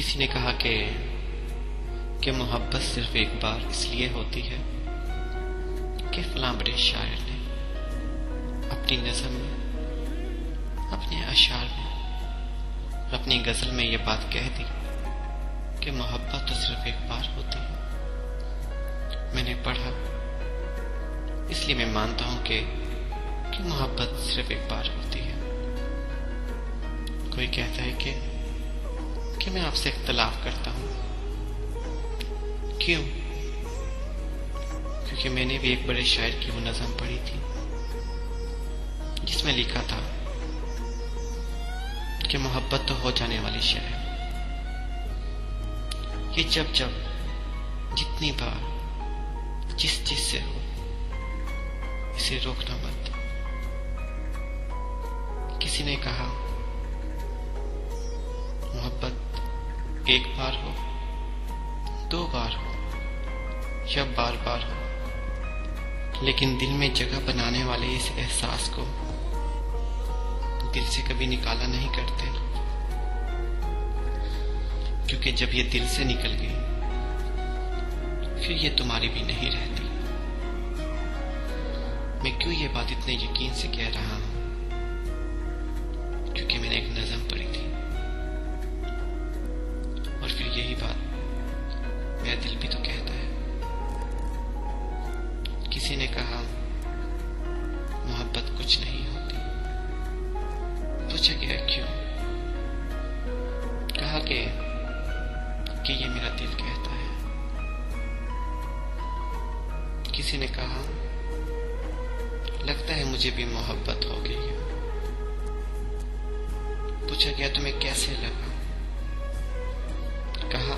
किसी ने कहा कि मोहब्बत सिर्फ एक बार इसलिए होती है कि फलां बड़े शायर ने अपनी नज़म में, अपने अशार में, अपनी गजल में ये बात कह दी कि मोहब्बत तो सिर्फ एक बार होती है। मैंने पढ़ा, इसलिए मैं मानता हूं कि मोहब्बत सिर्फ एक बार होती है। कोई कहता है कि मैं आपसे इख्तलाफ करता हूं। क्यों? क्योंकि मैंने भी एक बड़े शायर की वो नज़म पढ़ी थी जिसमें लिखा था कि मोहब्बत तो हो जाने वाली शय है। ये जब जितनी बार जिस चीज से हो, इसे रोकना मत। किसी ने कहा मोहब्बत एक बार हो, दो बार हो या बार बार हो, लेकिन दिल में जगह बनाने वाले इस एहसास को दिल से कभी निकाला नहीं करते, क्योंकि जब ये दिल से निकल गई फिर ये तुम्हारी भी नहीं रहती। मैं क्यों ये बात इतने यकीन से कह रहा हूं? क्योंकि मैंने एक नज़म पढ़ी थी और फिर यही बात मेरा दिल भी तो कहता है। किसी ने कहा मोहब्बत कुछ नहीं होती। पूछा गया क्यों? कहा कि ये मेरा दिल कहता है। किसी ने कहा लगता है मुझे भी मोहब्बत हो गई है। पूछा गया तुम्हें कैसे लगा? कहा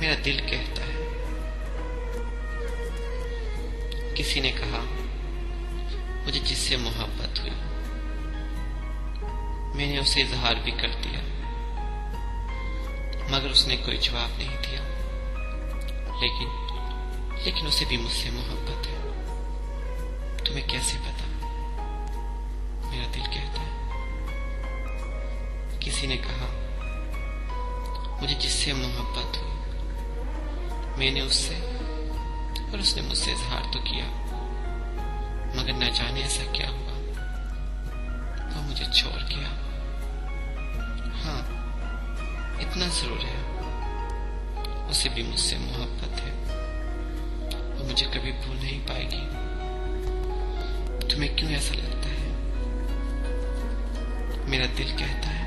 मेरा दिल कहता है। किसी ने कहा मुझे जिससे मोहब्बत हुई, मैंने उसे इजहार भी कर दिया, मगर उसने कोई जवाब नहीं दिया। लेकिन उसे भी मुझसे मोहब्बत है। तुम्हें कैसे पता? मेरा दिल कहता है। किसी ने कहा मुझे जिससे मोहब्बत हुई, मैंने उससे और उसने मुझसे इजहार तो किया, मगर न जाने ऐसा क्या हुआ, वो मुझे छोड़ गया। हाँ, इतना जरूर है, उसे भी मुझसे मोहब्बत है। वो मुझे कभी भूल नहीं पाएगी। तुम्हें क्यों ऐसा लगता है? मेरा दिल कहता है।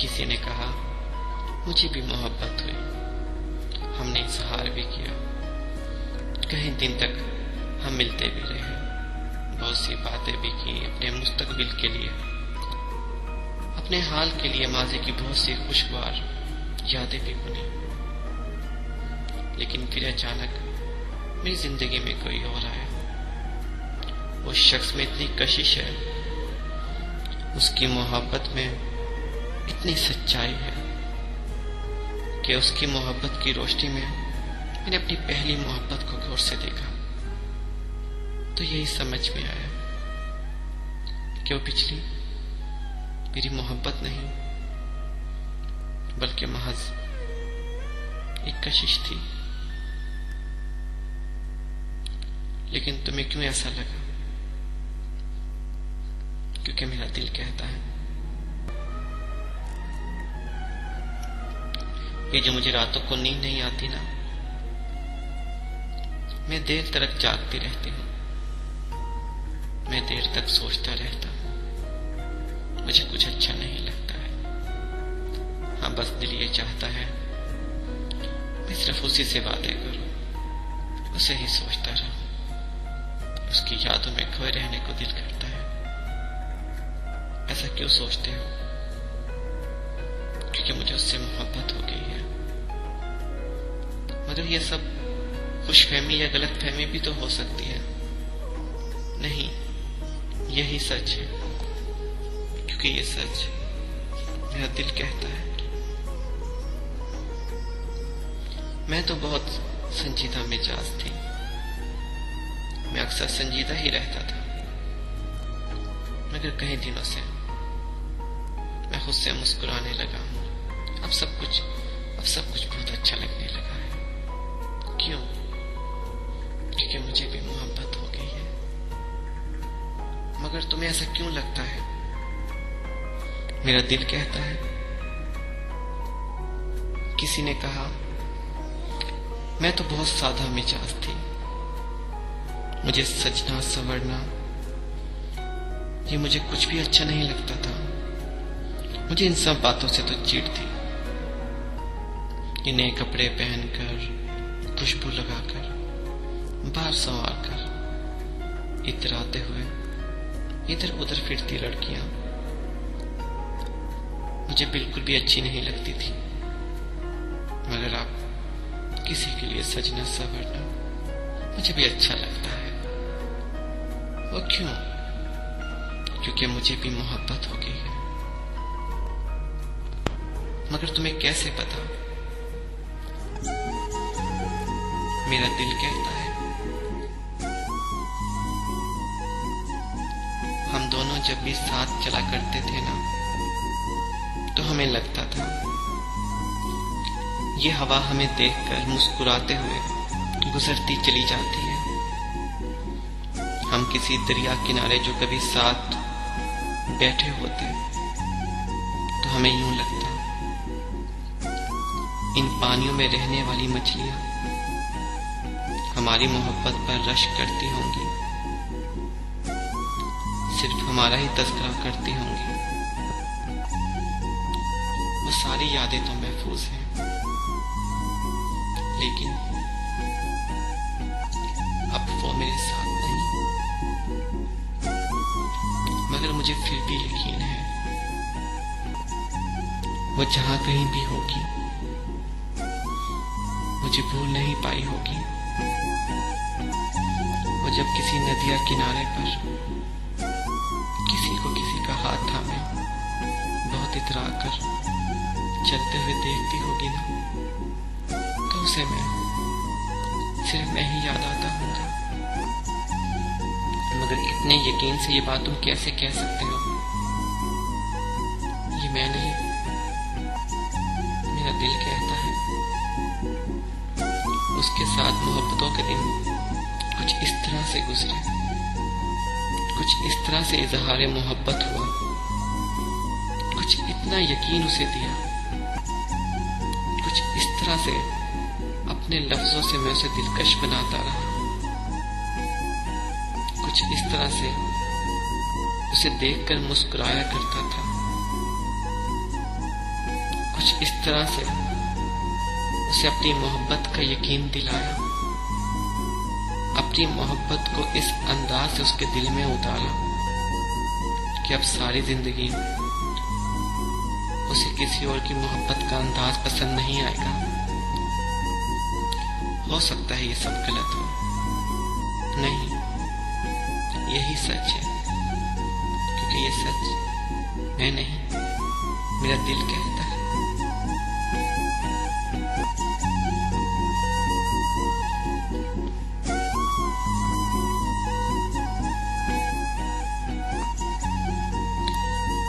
किसी ने कहा मुझे भी मोहब्बत हुई, हमने इजहार भी किया, कई दिन तक हम मिलते भी रहे, बहुत सी बातें भी की अपने मुस्तकबिल के लिए, अपने हाल के लिए माज़ी की बहुत सी खुशगवार यादें भी बुनी। लेकिन फिर अचानक मेरी जिंदगी में कोई और आया। उस शख्स में इतनी कशिश है, उसकी मोहब्बत में इतनी सच्चाई है कि उसकी मोहब्बत की रोशनी में मैंने अपनी पहली मोहब्बत को गौर से देखा। तो यही समझ में आया कि वो पिछली मेरी मोहब्बत नहीं, बल्कि महज एक कशिश थी। लेकिन तुम्हें क्यों ऐसा लगा? क्योंकि मेरा दिल कहता है। ये जो मुझे रातों को नींद नहीं आती ना, मैं देर तक जागती रहती हूँ, मैं देर तक सोचता रहता हूँ, मुझे कुछ अच्छा नहीं लगता है। हाँ, बस दिल ये चाहता है मैं सिर्फ उसी से बातें करूं, उसे ही सोचता रहूं, उसकी यादों में खोए रहने को दिल करता है। ऐसा क्यों सोचते हो? क्योंकि मुझे उससे मोहब्बत हो गई है। मगर ये सब खुशफहमी या गलतफहमी भी तो हो सकती है। नहीं, यही सच है, क्योंकि ये सच मेरा दिल कहता है। मैं तो बहुत संजीदा मिजाज थी, मैं अक्सर संजीदा ही रहता था, मगर कई दिनों से मैं खुद से मुस्कुराने लगा हूँ। अब सब कुछ बहुत अच्छा लगने लगा है। क्यों? क्योंकि मुझे भी मोहब्बत हो गई है। मगर तुम्हें ऐसा क्यों लगता है? मेरा दिल कहता है। किसी ने कहा मैं तो बहुत सादा मिजाज थी, मुझे सजना संवरना ये मुझे कुछ भी अच्छा नहीं लगता था। मुझे इन सब बातों से तो चिढ़ थी। ये नए कपड़े पहनकर, खुशबू लगाकर, बाहर संवार कर इतराते हुए इधर उधर फिरती लड़कियां मुझे बिल्कुल भी अच्छी नहीं लगती थी। मगर अब किसी के लिए सजना संवरना मुझे भी अच्छा लगता है। वो क्यों? क्योंकि मुझे भी मोहब्बत हो गई है। मगर तुम्हें कैसे पता? मेरा दिल कहता है। हम दोनों जब भी साथ चला करते थे ना, तो हमें लगता था ये हवा हमें देखकर मुस्कुराते हुए गुजरती चली जाती है। हम किसी दरिया किनारे जो कभी साथ बैठे होते तो हमें यूं लगता इन पानियों में रहने वाली मछलियां हमारी मोहब्बत पर रश्क करती होंगी, सिर्फ हमारा ही तज़किरा करती होंगी। वो सारी यादें तो महफूज हैं, लेकिन अब वो मेरे साथ नहीं। मगर मुझे फिर भी यकीन है वो जहां कहीं भी होगी मुझे भूल नहीं पाई होगी। वो जब किसी नदिया किनारे पर किसी को किसी का हाथ थामे बहुत इतरा कर चलते हुए देखती होगी ना, तो उसे सिर्फ मैं ही याद आता हूँगा। मगर इतने यकीन से ये बात तुम कैसे कह सकते हो? ये मैं नहीं, मेरा दिल कहता है। उसके साथ मोहब्बतों के दिन कुछ इस तरह से गुजरे, कुछ इस तरह से इजहार मोहब्बत हुआ, कुछ इतना यकीन उसे दिया, कुछ इस तरह से अपने लफ्जों से मैं उसे दिलकश बनाता रहा, कुछ इस तरह से उसे देखकर मुस्कुराया करता था, कुछ इस तरह से उसे अपनी मोहब्बत का यकीन दिलाया, अपनी मोहब्बत को इस अंदाज से उसके दिल में उतारा कि अब सारी जिंदगी उसे किसी और की मोहब्बत का अंदाज पसंद नहीं आएगा। हो सकता है ये सब गलत हो, नहीं, यही सच है, क्योंकि ये सच मैं नहीं, मेरा दिल कहता है।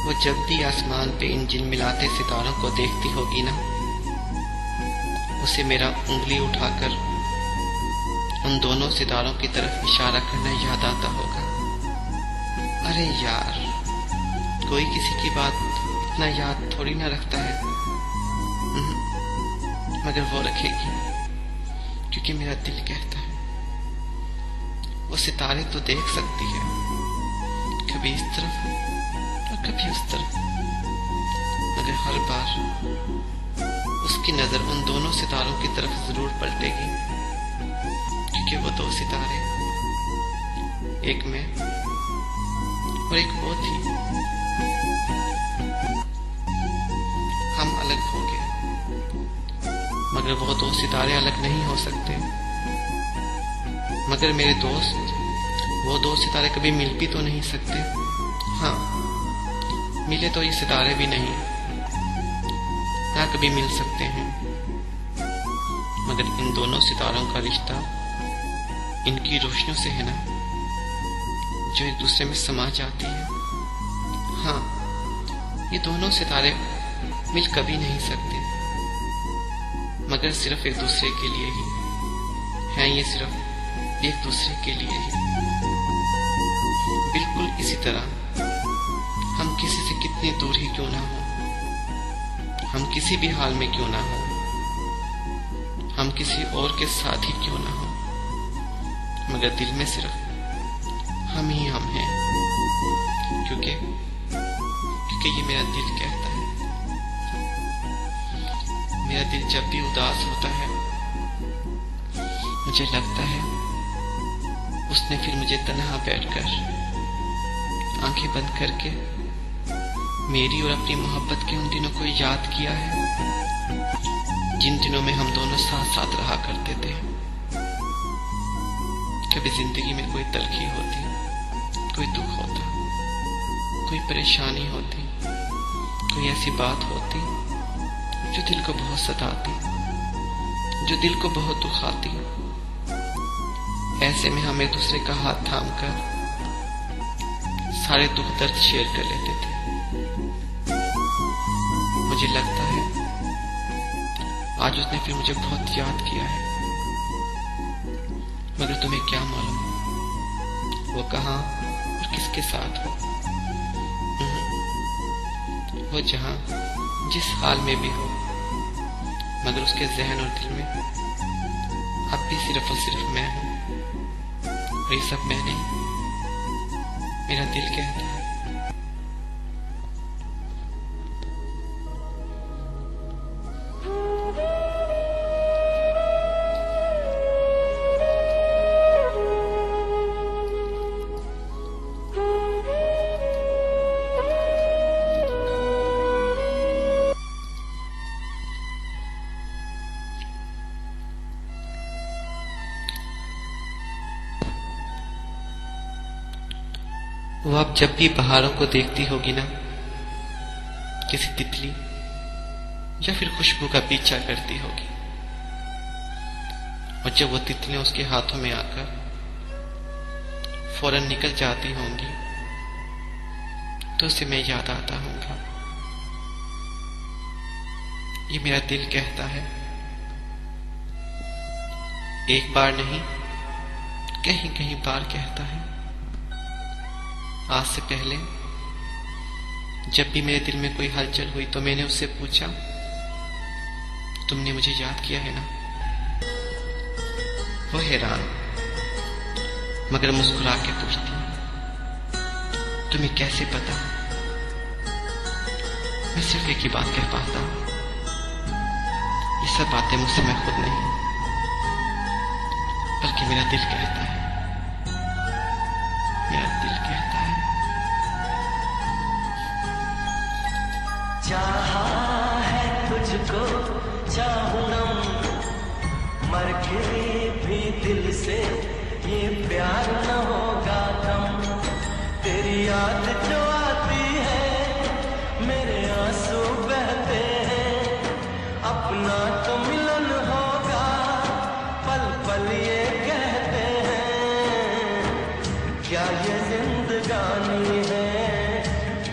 वो जब भी आसमान पे इन झिलमिलाते सितारों को देखती होगी ना, उसे मेरा उंगली उठाकर उन दोनों सितारों की तरफ इशारा करना याद आता होगा। अरे यार, कोई किसी की बात इतना याद थोड़ी ना रखता है। मगर वो रखेगी, क्योंकि मेरा दिल कहता है। वो सितारे तो देख सकती है, कभी इस तरफ और कभी उस तरफ, मगर हर बार उसकी नजर उन दोनों सितारों की तरफ जरूर पलटेगी, क्योंकि वो दो सितारे, एक मैं और एक वो थी। हम अलग हो गए, मगर वो दो सितारे अलग नहीं हो सकते। मगर मेरे दोस्त, वो दो सितारे कभी मिल भी तो नहीं सकते। हाँ, मिले तो ये सितारे भी नहीं, ना कभी मिल सकते हैं। मगर इन दोनों सितारों का रिश्ता इनकी रोशनियों से है ना, जो एक दूसरे में समा जाती है। हाँ, ये दोनों सितारे मिल कभी नहीं सकते, मगर सिर्फ एक दूसरे के लिए ही हैं। ये सिर्फ एक दूसरे के लिए ही। बिल्कुल इसी तरह हम किसी से कितनी दूर ही क्यों ना हो, हम किसी भी हाल में क्यों ना हो, हम किसी और के साथ ही क्यों ना हो, मगर दिल में सिर्फ हम ही हम हैं। क्योंकि ये मेरा दिल कहता है। मेरा दिल जब भी उदास होता है, मुझे लगता है उसने फिर मुझे तन्हा बैठकर आंखें बंद करके मेरी और अपनी मोहब्बत के उन दिनों को याद किया है, जिन दिनों में हम दोनों साथ साथ रहा करते थे। कभी जिंदगी में कोई तलखी होती, कोई दुख होता, कोई परेशानी होती, कोई ऐसी बात होती जो दिल को बहुत सताती, जो दिल को बहुत दुखाती। ऐसे में हम एक दूसरे का हाथ थामकर सारे दुख दर्द शेयर कर लेते थे। मुझे लगता है आज उसने फिर मुझे बहुत याद किया है, मगर तुम्हें क्या मालूम वो कहाँ और किसके साथ हो। वो जहां जिस हाल में भी हो, मगर उसके जहन और दिल में अब भी सिर्फ और सिर्फ मैं हूं। और ये सब मैं नहीं, मेरा दिल कहता है। वो आप जब भी पहाड़ों को देखती होगी ना, किसी तितली या फिर खुशबू का पीछा करती होगी, और जब वो तितलियां उसके हाथों में आकर फौरन निकल जाती होंगी, तो उसे मैं याद आता हूँगा। ये मेरा दिल कहता है, एक बार नहीं कहीं कहीं बार कहता है। आज से पहले जब भी मेरे दिल में कोई हलचल हुई तो मैंने उससे पूछा, तुमने मुझे याद किया है ना? वो हैरान मगर मुस्कुरा के पूछती, तुम्हें कैसे पता? मैं सिर्फ एक ही बात कह पाता हूं, ये सब बातें मुझसे मैं खुद नहीं, बल्कि मेरा दिल कहता है। मेरा दिल कहता है। चाहा है तुझको चाहूं ना, मर के भी दिल से ये प्यार न होगा कम। तेरी याद जो आती है मेरे आंसू बहते हैं, अपना तो मिलन होगा पल पल ये कहते हैं। क्या ये जिंदगानी है,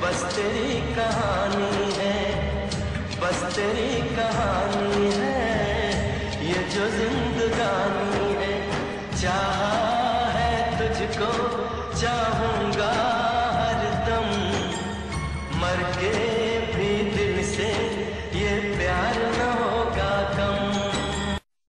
बस तेरी कहानी है, बस तेरी कहानी है, ये जो जिंदगानी है। चाहा है तुझको चाहूंगा हरदम, मर के